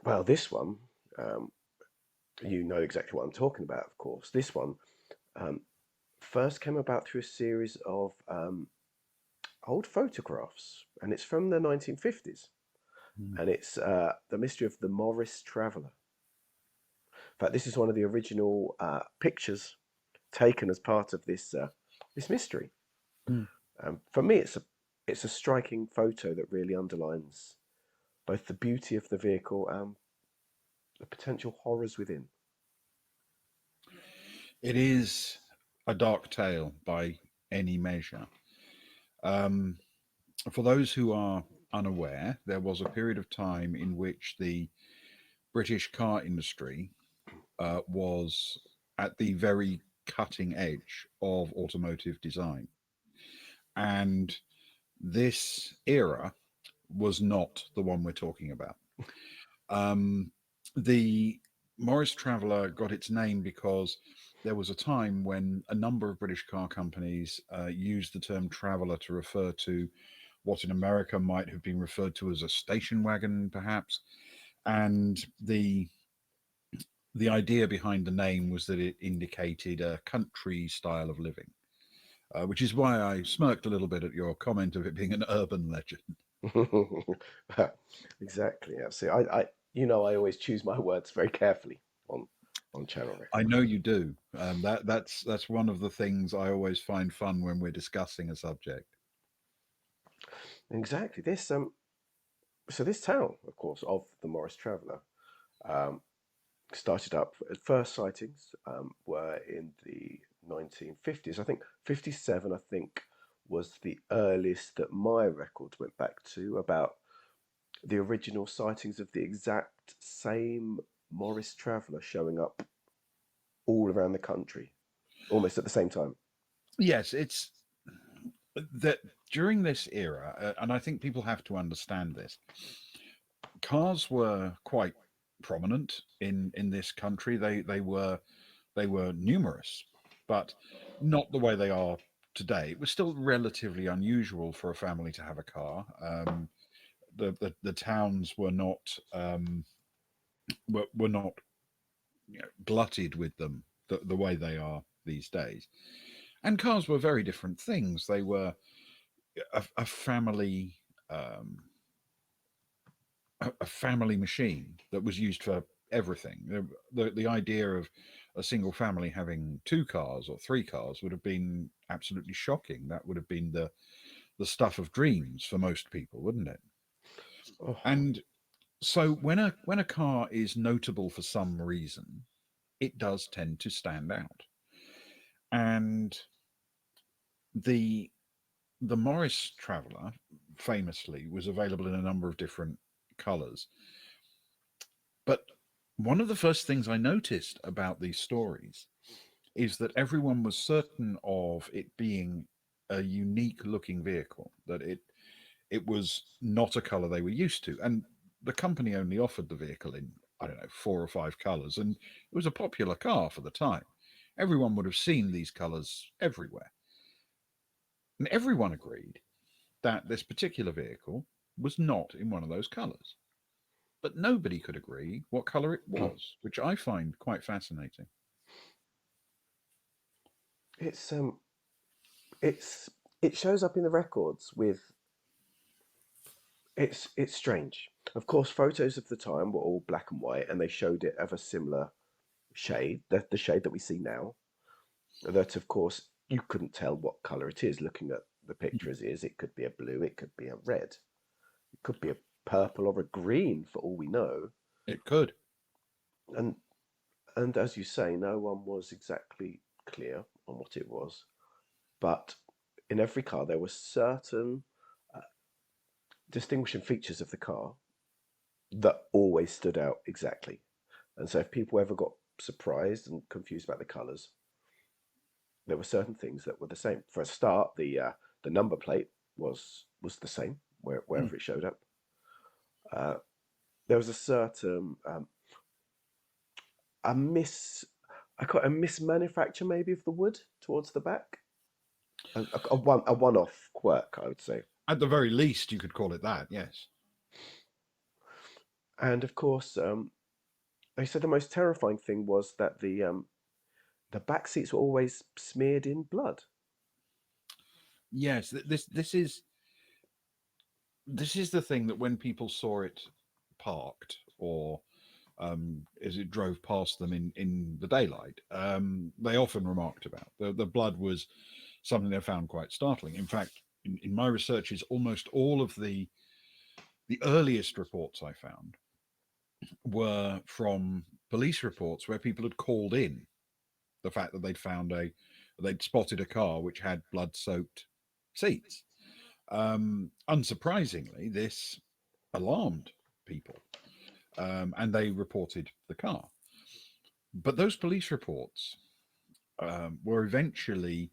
Well, this one, um, you know exactly what I'm talking about, of course. This one um, first came about through a series of old photographs, and it's from the 1950s, Mm. and it's the mystery of the Morris Traveller. In fact, this is one of the original pictures taken as part of this mystery. Mm. For me, it's a striking photo that really underlines both the beauty of the vehicle and the potential horrors within. It is a dark tale by any measure. Um, for those who are unaware, there was a period of time in which the British car industry was at the very cutting edge of automotive design. And this era was not the one we're talking about. Um, the Morris Traveller got its name because there was a time when a number of British car companies used the term traveller to refer to what in America might have been referred to as a station wagon, perhaps. And the idea behind the name was that it indicated a country style of living, which is why I smirked a little bit at your comment of it being an urban legend. Exactly. Yeah. See, I always choose my words very carefully on channel I records. know you do. That's one of the things I always find fun when we're discussing a subject. Exactly. This town, of course, of the Morris Traveller, um, started up. First sightings were in the 1950s. I think 57. I think was the earliest that my records went back to about the original sightings of the exact same Morris Traveller showing up all around the country, almost at the same time. Yes, it's that during this era, and I think people have to understand this. Cars were quite prominent in this country. They were numerous, but not the way they are today. It was still relatively unusual for a family to have a car. The towns were not glutted with them the way they are these days. And cars were very different things. They were a family um, a family machine that was used for everything. The idea of a single family having two cars or three cars would have been absolutely shocking. That would have been the stuff of dreams for most people, wouldn't it? Oh, And so when a car is notable for some reason, it does tend to stand out. And the the Morris Traveller famously was available in a number of different colours. But one of the first things I noticed about these stories is that everyone was certain of it being a unique looking vehicle, that it was not a color they were used to. And the company only offered the vehicle in, I don't know, four or five colors. And it was a popular car for the time. Everyone would have seen these colors everywhere. And everyone agreed that this particular vehicle was not in one of those colors. But nobody could agree what color it was, which I find quite fascinating. it's it's it shows up in the records with it's strange. Of course, photos of the time were all black and white, and they showed it of a similar shade, the shade that we see now. That, of course, you couldn't tell what color it is looking at the picture as is. It could be a blue, it could be a red, it could be a purple or a green for all we know. It could. And as you say, no one was exactly clear on what it was. But in every car, there were certain uh, distinguishing features of the car that always stood out exactly. And so if people ever got surprised and confused about the colours, there were certain things that were the same. For a start, the number plate was the same Mm. wherever it showed up. Uh, there was a certain a miss I call it a mismanufacture maybe of the wood towards the back. A one off quirk, I would say. At the very least, you could call it that, yes. And of course, they said the most terrifying thing was that the back seats were always smeared in blood. Yes, this is the thing that when people saw it parked, or as it drove past them in the daylight, they often remarked about the blood was something they found quite startling. In fact, in my researches, almost all of the earliest reports I found were from police reports where people had called in the fact that they'd spotted a car which had blood-soaked seats. Unsurprisingly, this alarmed people, and they reported the car. But those police reports were eventually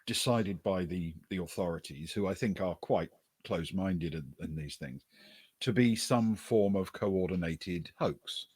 decided by the authorities, who I think are quite close-minded in these things, to be some form of coordinated hoax.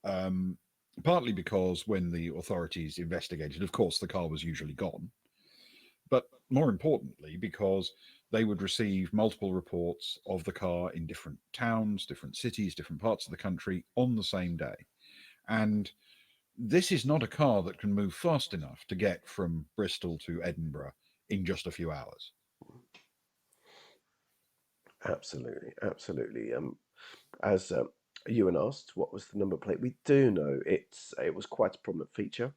Um, Partly because when the authorities investigated, of course, the car was usually gone, but more importantly, because they would receive multiple reports of the car in different towns, different cities, different parts of the country on the same day. And this is not a car that can move fast enough to get from Bristol to Edinburgh in just a few hours. Absolutely, absolutely. As Ewan asked, what was the number plate? We do know it was quite a prominent feature,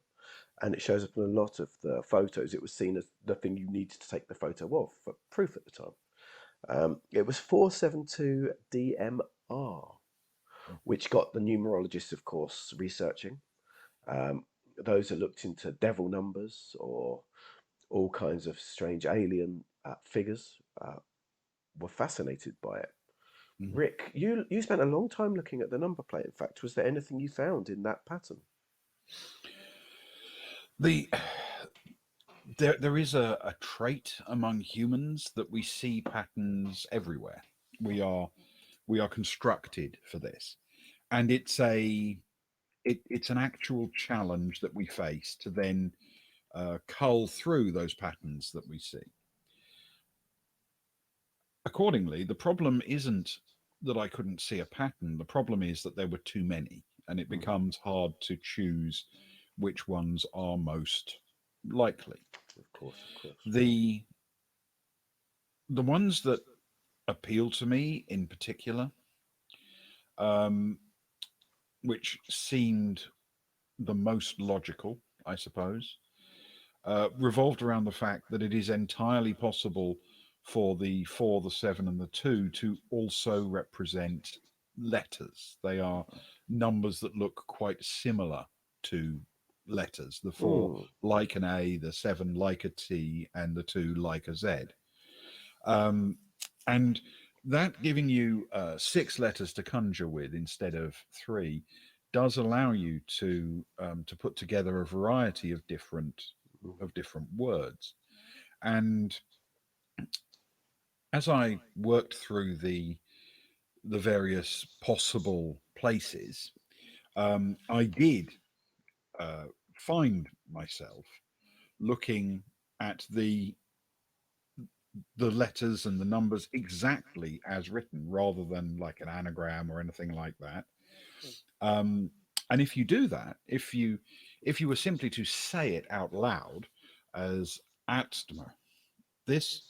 and it shows up in a lot of the photos. It was seen as the thing you needed to take the photo of for proof at the time. It was 472 DMR, which got the numerologists, of course, researching. Um, those that looked into devil numbers or all kinds of strange alien figures were fascinated by it. Mhm. Rick, you spent a long time looking at the number plate. In fact, was there anything you found in that pattern? The there is a trait among humans that we see patterns everywhere. We are we are constructed for this, and it's an actual challenge that we face to then cull through those patterns that we see. Accordingly, the problem isn't that I couldn't see a pattern. The problem is that there were too many, and it Mm, becomes hard to choose which ones are most likely. of course, of course. The the ones that appeal to me in particular, um, which seemed the most logical, I suppose, revolved around the fact that it is entirely possible for the 4, the 7, and the 2 to also represent letters. They are numbers that look quite similar to letters. The 4 Mm, like an A, the 7 like a T, and the 2 like a Z. Um, and that giving you 6 letters to conjure with instead of 3 does allow you to put together a variety mm, of different words. And as I worked through the various possible places, I did uh, find myself looking at the letters and the numbers exactly as written, rather than like an anagram or anything like that. Um, and if you do that, if you were simply to say it out loud as Atstmer, this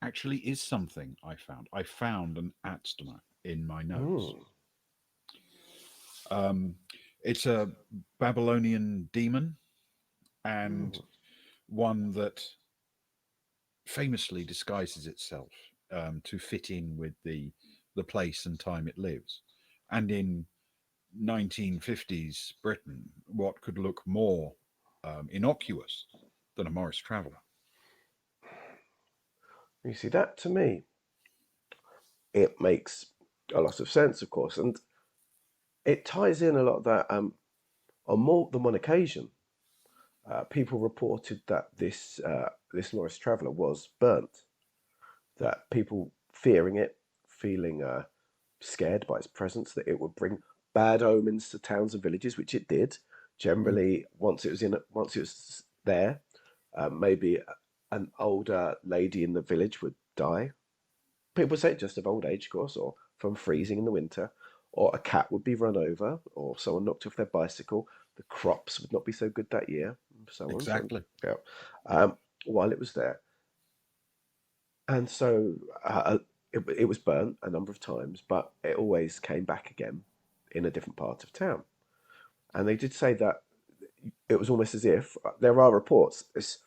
actually is something I found. I found an Atstmer in my notes. mm, Um, it's a Babylonian demon, and mm. one that famously disguises itself to fit in with the place and time it lives. And in 1950s Britain, what could look more innocuous than a Morris Traveller? You see, that to me, it makes a lot of sense, of course, and it ties in a lot of that. On more than one occasion, people reported that this Morris Traveller was burnt. That people fearing it, feeling scared by its presence, that it would bring bad omens to towns and villages, which it did. Mm. Generally, once it was there, maybe an older lady in the village would die. People say just of old age, of course, or from freezing in the winter, or a cat would be run over, or someone knocked off their bicycle. The crops would not be so good that year, and so on. So Exactly. yeah, um, while it was there, and so it was burnt a number of times, but it always came back again in a different part of town. And they did say that it was almost as if there are reports. This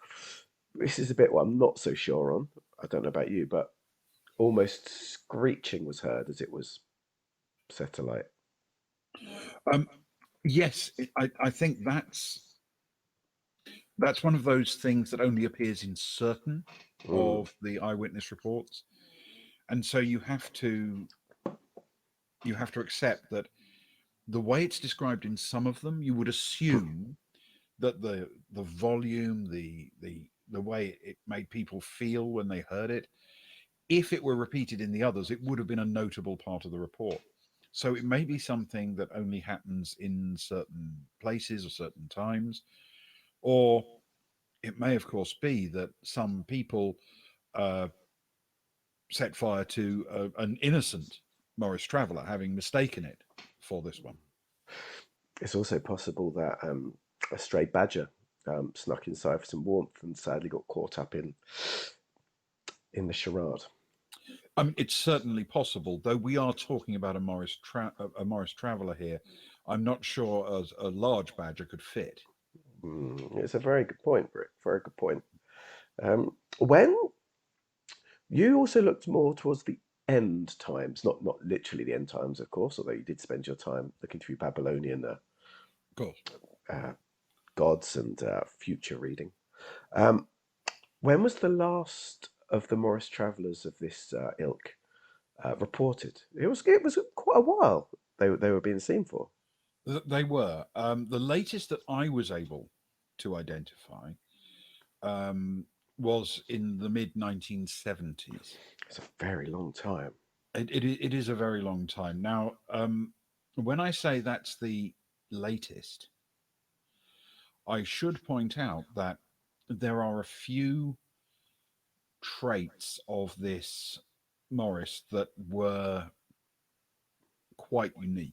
is a bit what I'm not so sure on. I don't know about you, but almost screeching was heard as it was set alight. Um, yes, I think that's one of those things that only appears in certain Mm, of the eyewitness reports, and so you have to accept that the way it's described in some of them, you would assume that the volume, the way it made people feel when they heard it, if it were repeated in the others, it would have been a notable part of the report. So it may be something that only happens in certain places or certain times, or it may, of course, be that some people uh, set fire to an innocent Morris traveller, having mistaken it for this one. it's also possible that a stray badger snuck inside for some warmth and sadly got caught up in the charade. I mean, it's certainly possible, though we are talking about a Morris traveller here. I'm not sure a large badger could fit. It's a very good point, Rick. Very good point. When you also looked more towards the end times, not literally the end times, of course, although you did spend your time looking through Babylonian Of course. uh, gods and future reading. Um, when was the last of the Morris travellers of this ilk reported? It was quite a while they were being seen for. They were. The latest that I was able to identify um, was in the mid 1970s. It's a very long time. It is a very long time. Now, when I say that's the latest, I should point out that there are a few traits of this Morris that were quite unique.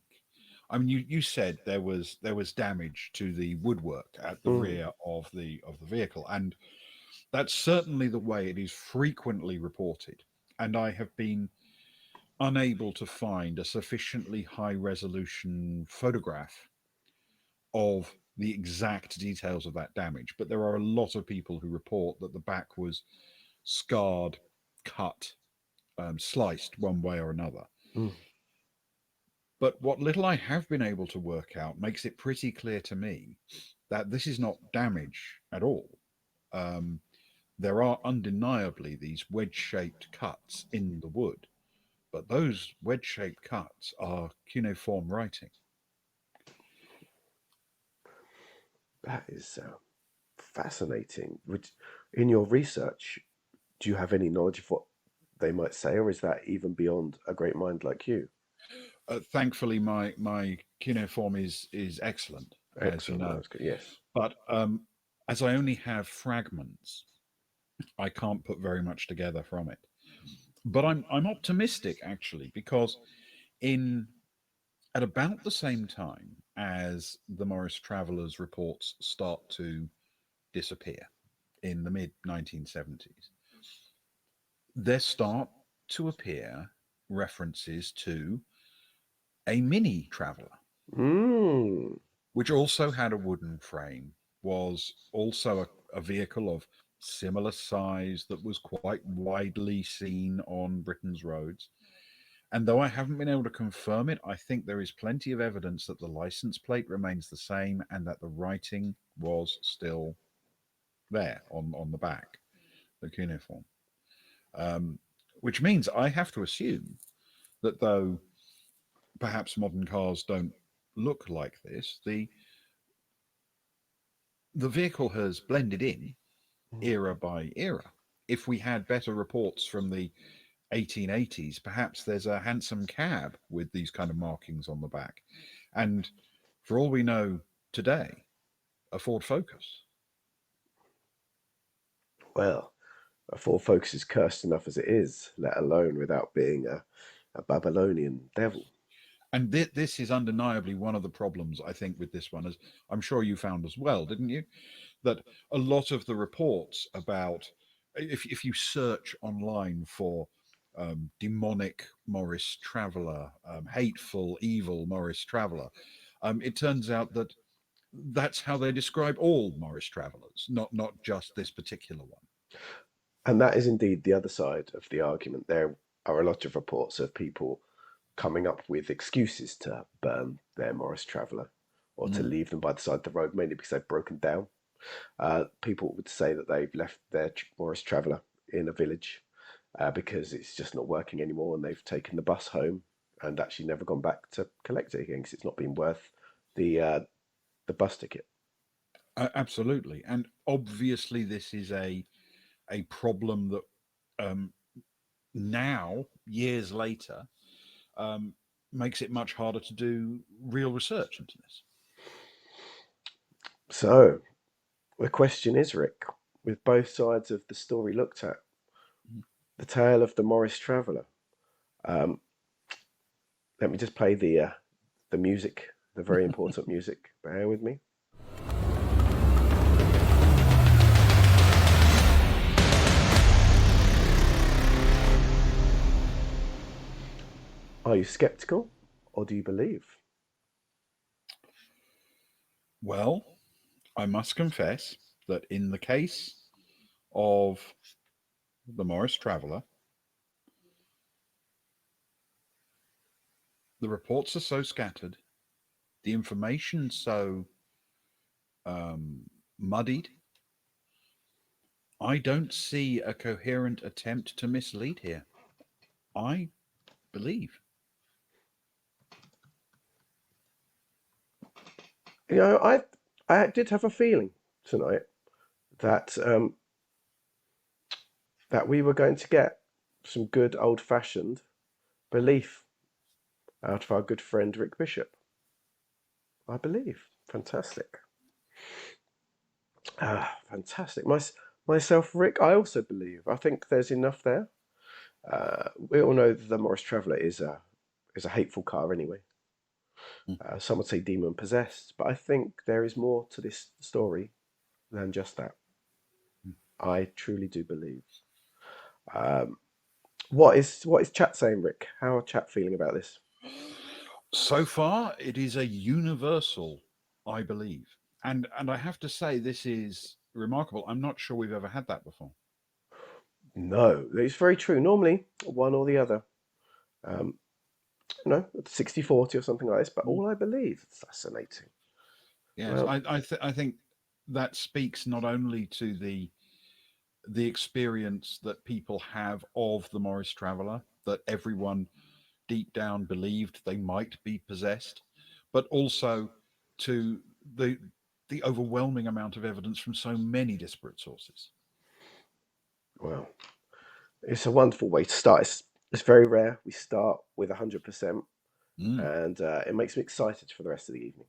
I mean, you said there was damage to the woodwork at the Mm. rear of the vehicle, and that's certainly the way it is frequently reported. And I have been unable to find a sufficiently high resolution photograph of the exact details of that damage. But there are a lot of people who report that the back was scarred, cut, sliced one way or another. Mm. But what little I have been able to work out makes it pretty clear to me that this is not damage at all. Um, there are undeniably these wedge shaped cuts in the wood, but those wedge shaped cuts are cuneiform writing. That is fascinating. In your research, do you have any knowledge of what they might say, or is that even beyond a great mind like you? Thankfully, my cuneiform is excellent, as you Excellent. know. That's good. Yes. But as I only have fragments, I can't put very much together from it. But I'm optimistic actually because in at about the same time as the Morris Travellers reports start to disappear in the mid 1970s, there start to appear references to a mini traveller, Mm. which also had a wooden frame, was also a vehicle of similar size that was quite widely seen on Britain's roads. And though I haven't been able to confirm it, I think there is plenty of evidence that the license plate remains the same and that the writing was still there on the back, the cuneiform. Um, which means I have to assume that though perhaps modern cars don't look like this, the vehicle has blended in era by era. If we had better reports from the 1880s, perhaps there's a handsome cab with these kind of markings on the back. And for all we know today, a Ford Focus. Well, a Ford Focus is cursed enough as it is, let alone without being a Babylonian devil. And this is undeniably one of the problems, I think, with this one, as I'm sure you found as well, didn't you? That a lot of the reports about, if you search online for demonic Morris Traveller, hateful, evil Morris Traveller, it turns out that that's how they describe all Morris Travellers, not just this particular one. And that is indeed the other side of the argument. There are a lot of reports of people coming up with excuses to burn their Morris Traveller or to Mm. leave them by the side of the road, mainly because they've broken down. People would say that they've left their Morris Traveller in a village because it's just not working anymore, and they've taken the bus home and actually never gone back to collect it again because it's not been worth the bus ticket. Absolutely, and obviously this is a problem that um, now, years later, um, makes it much harder to do real research into this. So the question is, Rick, with both sides of the story looked at, the tale of the Morris Traveller. Um, Let me just play the music, the very important music. Bear with me. Are you skeptical or do you believe? Well, I must confess that in the case of the Morris Traveller, the reports are so scattered, the information so muddied. I don't see a coherent attempt to mislead here. I believe. You know, I did have a feeling tonight that that we were going to get some good old fashioned belief out of our good friend Rick Bishop. I believe. Fantastic. Fantastic. Myself, Rick, I also believe. I think there's enough there. We all know that the Morris Traveller is a hateful car anyway. Mm. Some would say demon possessed, but I think there is more to this story than just that. I truly do believe. Um, what is chat saying, Rick? How are chat feeling about this? So far, it is a universal, I believe, and I have to say this is remarkable. I'm not sure we've ever had that before. No, it's very true. Normally, one or the other. Um, 60-40 or something like this, but Mm. all I believe. It's fascinating. Yes, Well, I think that speaks not only to the experience that people have of the Morris Traveller, that everyone deep down believed they might be possessed, but also to the overwhelming amount of evidence from so many disparate sources. well, it's a wonderful way to start. It's very rare. We start with 100%, Mm. and it makes me excited for the rest of the evening.